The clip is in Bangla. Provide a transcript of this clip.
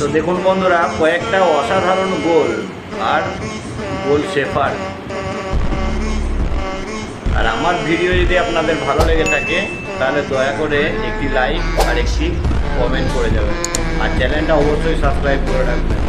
তো দেখুন বন্ধুরা, কয়েকটা অসাধারণ গোল আর গোল শেফার। আর আমার ভিডিও যদি আপনাদের ভালো লেগে থাকে তাহলে দয়া করে একটি লাইক আর একটি কমেন্ট করে যাবেন, আর চ্যানেলটা অবশ্যই সাবস্ক্রাইব করে রাখবেন।